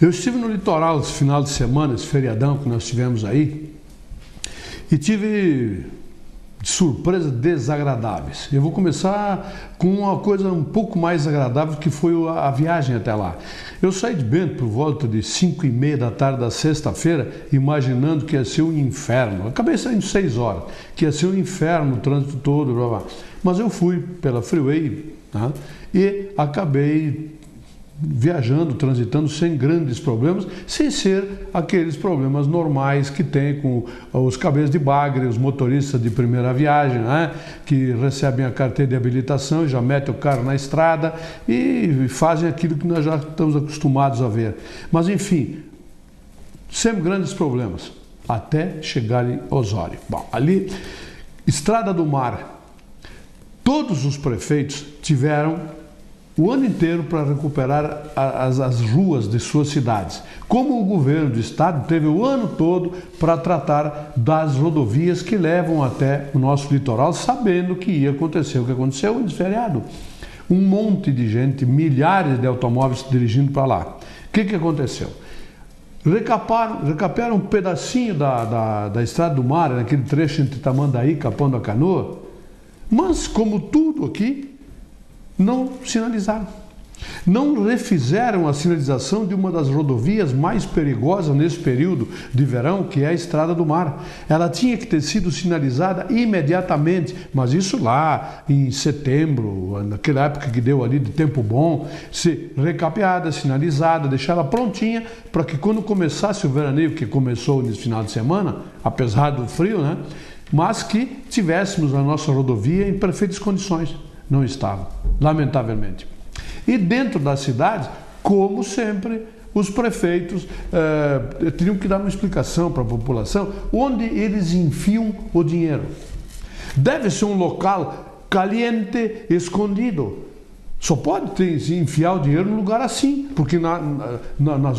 Eu estive no litoral esse final de semana, esse feriadão que nós tivemos aí, e tive surpresas desagradáveis. Eu vou começar com uma coisa um pouco mais agradável, que foi a viagem até lá. Eu saí de Bento por volta de 5h30 da tarde da sexta-feira, imaginando que ia ser um inferno. Acabei saindo 6 horas, que ia ser um inferno, o trânsito todo, blá, blá. Mas eu fui pela freeway, né, e acabei viajando, transitando sem grandes problemas, sem ser aqueles problemas normais que tem com os cabeças de bagre, os motoristas de primeira viagem, né, que recebem a carteira de habilitação e já metem o carro na estrada e fazem aquilo que nós já estamos acostumados a ver. Mas enfim, sem grandes problemas, até chegar em Osório. Bom, ali, Estrada do Mar, todos os prefeitos tiveram o ano inteiro para recuperar as ruas de suas cidades. Como o governo do estado teve o ano todo para tratar das rodovias que levam até o nosso litoral, sabendo que ia acontecer o que aconteceu nesse feriado. Um monte de gente, milhares de automóveis se dirigindo para lá. O que aconteceu? Recapearam um pedacinho da Estrada do Mar, naquele trecho entre Tamandaí e Capão da Canoa, mas como tudo aqui, não sinalizaram. Não refizeram a sinalização de uma das rodovias mais perigosas nesse período de verão, que é a Estrada do Mar. Ela tinha que ter sido sinalizada imediatamente, mas isso lá em setembro, naquela época que deu ali de tempo bom, ser recapeada, sinalizada, deixar ela prontinha para que quando começasse o veraneio, que começou nesse final de semana, apesar do frio, né, mas que tivéssemos a nossa rodovia em perfeitas condições. Não estava, lamentavelmente. E dentro da cidade, como sempre, os prefeitos teriam que dar uma explicação para a população onde eles enfiam o dinheiro. Deve ser um local caliente, escondido. Só pode enfiar o dinheiro num lugar assim, porque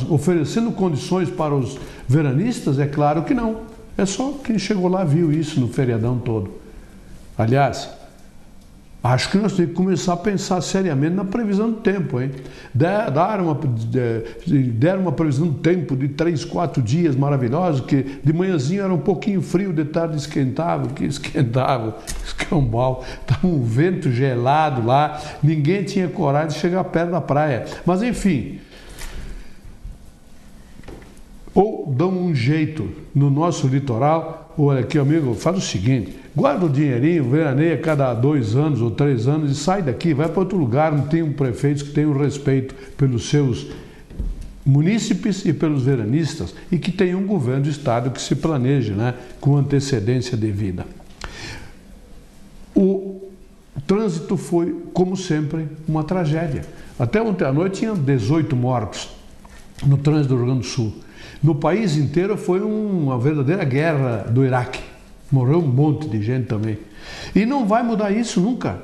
oferecendo condições para os veranistas, é claro que não. É só quem chegou lá viu isso no feriadão todo. Aliás, acho que nós temos que começar a pensar seriamente na previsão do tempo, hein? Deram uma previsão do tempo de 3, 4 dias maravilhosos, que de manhãzinho era um pouquinho frio, de tarde esquentava, escambau, estava um vento gelado lá, ninguém tinha coragem de chegar perto da praia. Mas enfim, ou dão um jeito no nosso litoral, ou olha aqui, amigo, faz o seguinte, guarda o dinheirinho, veraneia cada 2 anos ou 3 anos e sai daqui, vai para outro lugar, não tem prefeitos que tenham respeito pelos seus munícipes e pelos veranistas e que tenha um governo de estado que se planeje, né, com antecedência devida. O trânsito foi, como sempre, uma tragédia. Até ontem à noite tinha 18 mortos no trânsito do Rio Grande do Sul. No país inteiro foi uma verdadeira guerra do Iraque. Morreu um monte de gente também. E não vai mudar isso nunca.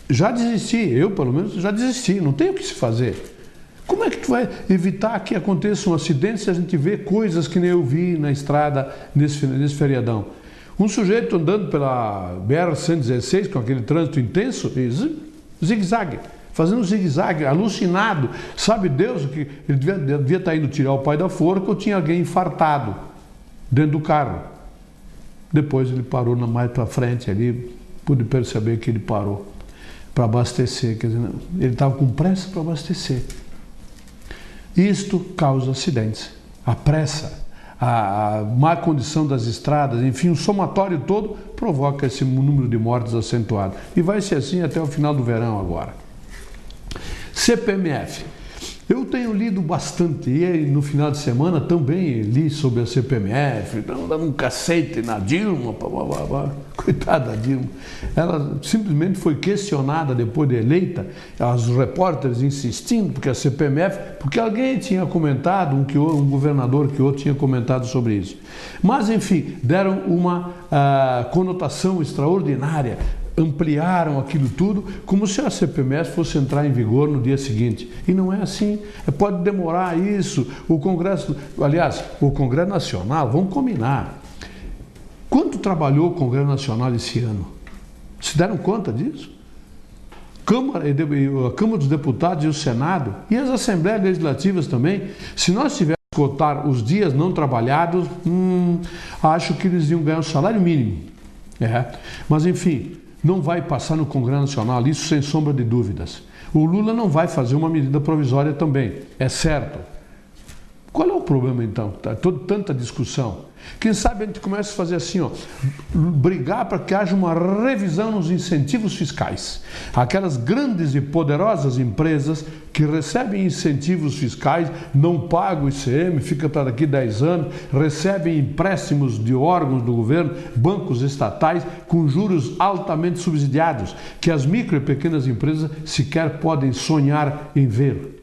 Já desisti, eu pelo menos já desisti, não tem o que se fazer. Como é que tu vai evitar que aconteça um acidente se a gente vê coisas que nem eu vi na estrada nesse feriadão? Um sujeito andando pela BR-116 com aquele trânsito intenso, zigue-zague, fazendo zigue-zague, alucinado. Sabe Deus que ele devia estar indo tirar o pai da forca ou tinha alguém infartado dentro do carro. Depois ele parou mais para frente ali, pude perceber que ele parou para abastecer, quer dizer, ele estava com pressa para abastecer. Isto causa acidentes. A pressa, a má condição das estradas, enfim, o somatório todo provoca esse número de mortes acentuado. E vai ser assim até o final do verão agora. CPMF. Eu tenho lido bastante e no final de semana também li sobre a CPMF, dando um cacete na Dilma, coitada da Dilma. Ela simplesmente foi questionada depois de eleita, os repórteres insistindo, porque a CPMF, porque alguém tinha comentado, um governador que outro tinha comentado sobre isso. Mas enfim, deram uma conotação extraordinária, ampliaram aquilo tudo como se a CPMF fosse entrar em vigor no dia seguinte. E não é assim. Pode demorar isso. O Congresso Nacional, vamos combinar. Quanto trabalhou o Congresso Nacional esse ano? Se deram conta disso? a Câmara dos Deputados e o Senado e as Assembleias Legislativas também, se nós tivéssemos que cotar os dias não trabalhados, acho que eles iam ganhar um salário mínimo. Mas enfim, não vai passar no Congresso Nacional, isso sem sombra de dúvidas. O Lula não vai fazer uma medida provisória também, é certo. Qual é o problema então? Tanta discussão. Quem sabe a gente começa a fazer assim, brigar para que haja uma revisão nos incentivos fiscais. Aquelas grandes e poderosas empresas que recebem incentivos fiscais, não pagam o ICM, fica para daqui 10 anos, recebem empréstimos de órgãos do governo, bancos estatais, com juros altamente subsidiados, que as micro e pequenas empresas sequer podem sonhar em ver.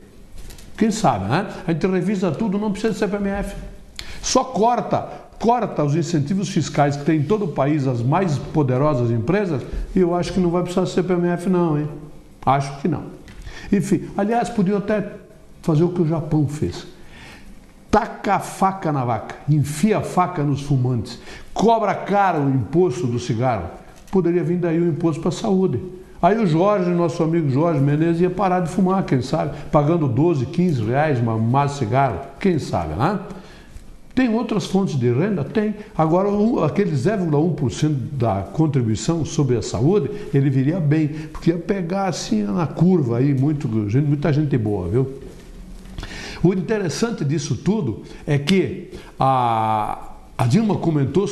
Quem sabe, né? A gente revisa tudo, não precisa de CPMF. Só corta os incentivos fiscais que tem em todo o país, as mais poderosas empresas, e eu acho que não vai precisar de CPMF não, hein? Acho que não. Enfim, aliás, podiam até fazer o que o Japão fez. Taca a faca na vaca, enfia a faca nos fumantes, cobra caro o imposto do cigarro. Poderia vir daí o imposto para a saúde. Aí o Jorge, nosso amigo Jorge Menezes, ia parar de fumar, quem sabe, pagando 12, 15 reais uma massa de cigarro, quem sabe, né? Tem outras fontes de renda? Tem. Agora, aquele 0,1% da contribuição sobre a saúde, ele viria bem, porque ia pegar assim na curva aí, muita gente boa, viu? O interessante disso tudo é que a Dilma comentou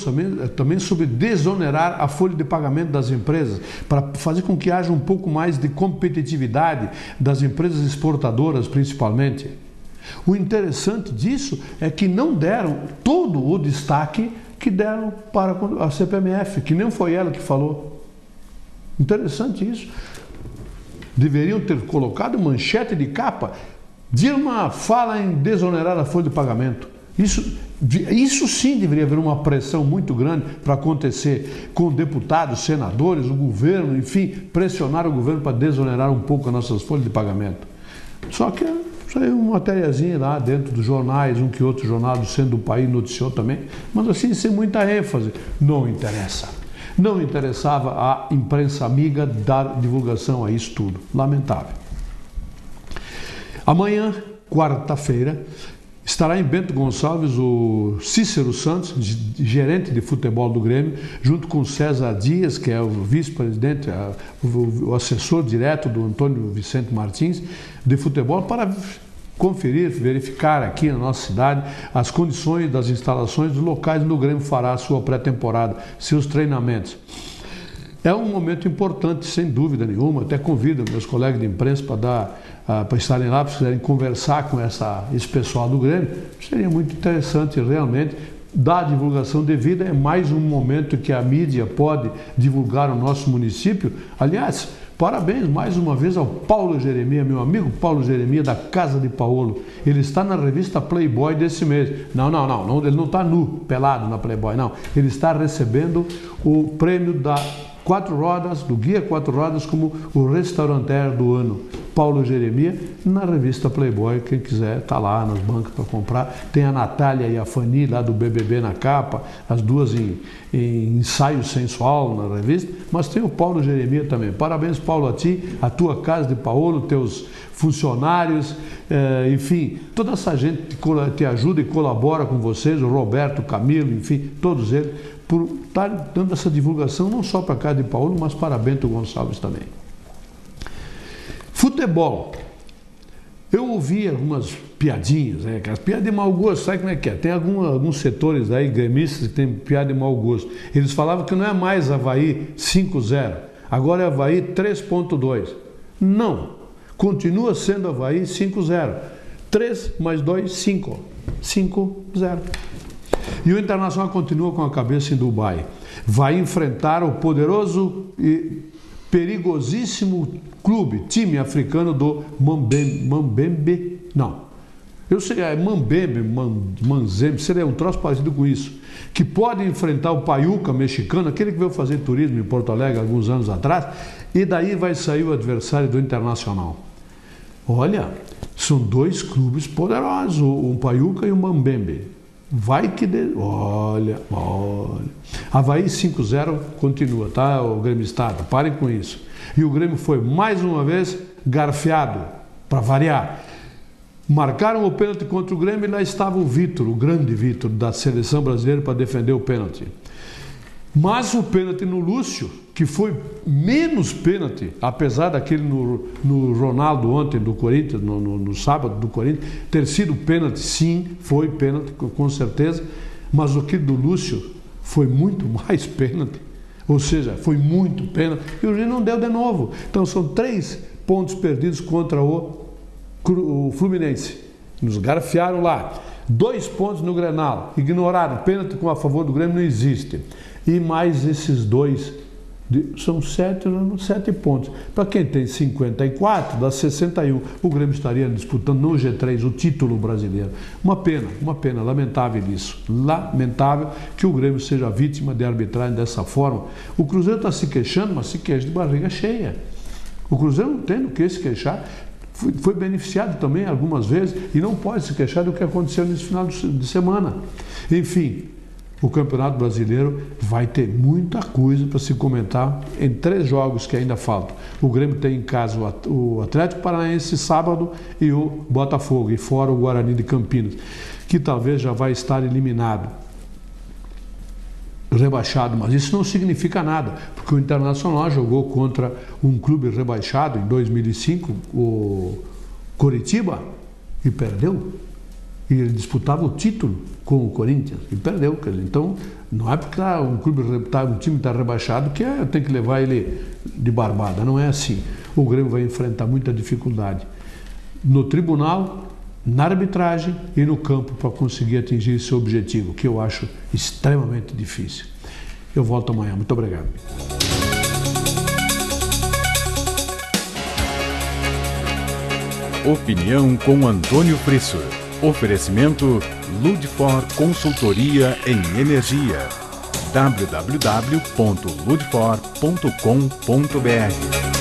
também sobre desonerar a folha de pagamento das empresas, para fazer com que haja um pouco mais de competitividade das empresas exportadoras, principalmente. O interessante disso é que não deram todo o destaque que deram para a CPMF, que nem foi ela que falou. Interessante isso. Deveriam ter colocado manchete de capa: Dilma fala em desonerar a folha de pagamento. Isso sim deveria haver uma pressão muito grande para acontecer com deputados, senadores, o governo, enfim, pressionar o governo para desonerar um pouco as nossas folhas de pagamento. Só que saiu uma matériazinha lá dentro dos jornais, um que outro jornal do centro do país noticiou também, mas assim, sem muita ênfase. Não interessa. Não interessava a imprensa amiga dar divulgação a isso tudo. Lamentável. Amanhã, quarta-feira, estará em Bento Gonçalves o Cícero Santos, gerente de futebol do Grêmio, junto com César Dias, que é o vice-presidente, o assessor direto do Antônio Vicente Martins, de futebol, para conferir, verificar aqui na nossa cidade as condições das instalações dos locais onde o Grêmio fará a sua pré-temporada, seus treinamentos. É um momento importante, sem dúvida nenhuma. Até convido meus colegas de imprensa para estarem lá, para quiserem conversar com esse pessoal do Grêmio. Seria muito interessante realmente dar a divulgação devida. É mais um momento que a mídia pode divulgar o nosso município. Aliás, parabéns mais uma vez ao Paulo Jeremias, meu amigo Paulo Jeremias, da Casa de Paulo. Ele está na revista Playboy desse mês. Não, ele não está nu, pelado na Playboy, não. Ele está recebendo o prêmio da Quatro Rodas, do Guia Quatro Rodas, como o restauranteur do ano. Paulo Jeremias, na revista Playboy, quem quiser está lá nas bancas para comprar. Tem a Natália e a Fanny lá do BBB na capa, as duas em ensaio sensual na revista, mas tem o Paulo Jeremias também. Parabéns, Paulo, a ti, a tua Casa de Paulo, teus funcionários, enfim, toda essa gente que te ajuda e colabora com vocês, o Roberto, o Camilo, enfim, todos eles, por estar dando essa divulgação não só para a Casa de Paulo, mas para Bento Gonçalves também. Futebol. Eu ouvi algumas piadinhas, né? Aquelas piadas de mau gosto, sabe como é que é? Tem alguns setores aí, gremistas, que tem piada de mau gosto. Eles falavam que não é mais Avaí 5-0, agora é Avaí 3.2. Não, continua sendo Avaí 5-0. 3 mais 2, 5. 5-0. E o Internacional continua com a cabeça em Dubai. Vai enfrentar o poderoso e perigosíssimo time africano do Mambembe. Não. Eu sei, é Mambembe, Manzembe, seria um troço parecido com isso. Que pode enfrentar o Paiuca mexicano, aquele que veio fazer turismo em Porto Alegre alguns anos atrás, e daí vai sair o adversário do Internacional. Olha, são dois clubes poderosos, o Paiuca e o Mambembe. vai que... Olha. Avaí 5-0 continua, tá, o gremistado? Parem com isso. E o Grêmio foi, mais uma vez, garfiado, para variar. Marcaram o pênalti contra o Grêmio e lá estava o Vitor, o grande Vitor, da seleção brasileira, para defender o pênalti. Mas o pênalti no Lúcio, que foi menos pênalti, apesar daquele no Ronaldo ontem do Corinthians, no sábado do Corinthians, ter sido pênalti, sim, foi pênalti, com certeza, mas o que do Lúcio foi muito mais pênalti, ou seja, foi muito pênalti, e o Grêmio não deu de novo. Então são 3 pontos perdidos contra o Fluminense. Nos garfiaram lá. 2 pontos no Grenal, ignoraram, pênalti a favor do Grêmio não existe. E mais esses 2, são 7 pontos. Para quem tem 54, dá 61. O Grêmio estaria disputando no G3 o título brasileiro. Uma pena, lamentável isso. Lamentável que o Grêmio seja vítima de arbitragem dessa forma. O Cruzeiro está se queixando, mas se queixa de barriga cheia. O Cruzeiro não tem do que se queixar. Foi beneficiado também algumas vezes e não pode se queixar do que aconteceu nesse final de semana. Enfim, o Campeonato Brasileiro vai ter muita coisa para se comentar em 3 jogos que ainda faltam. O Grêmio tem em casa o Atlético Paranaense sábado e o Botafogo, e fora o Guarani de Campinas, que talvez já vai estar eliminado, rebaixado, mas isso não significa nada, porque o Internacional jogou contra um clube rebaixado em 2005, o Coritiba, e perdeu. E ele disputava o título com o Corinthians e perdeu. Então, não é porque um time está rebaixado que tem que levar ele de barbada, não é assim. O Grêmio vai enfrentar muita dificuldade no tribunal, na arbitragem e no campo para conseguir atingir esse objetivo, que eu acho extremamente difícil. Eu volto amanhã. Muito obrigado. Opinião com Antônio Frisso. Oferecimento Ludfor Consultoria em Energia. www.ludfor.com.br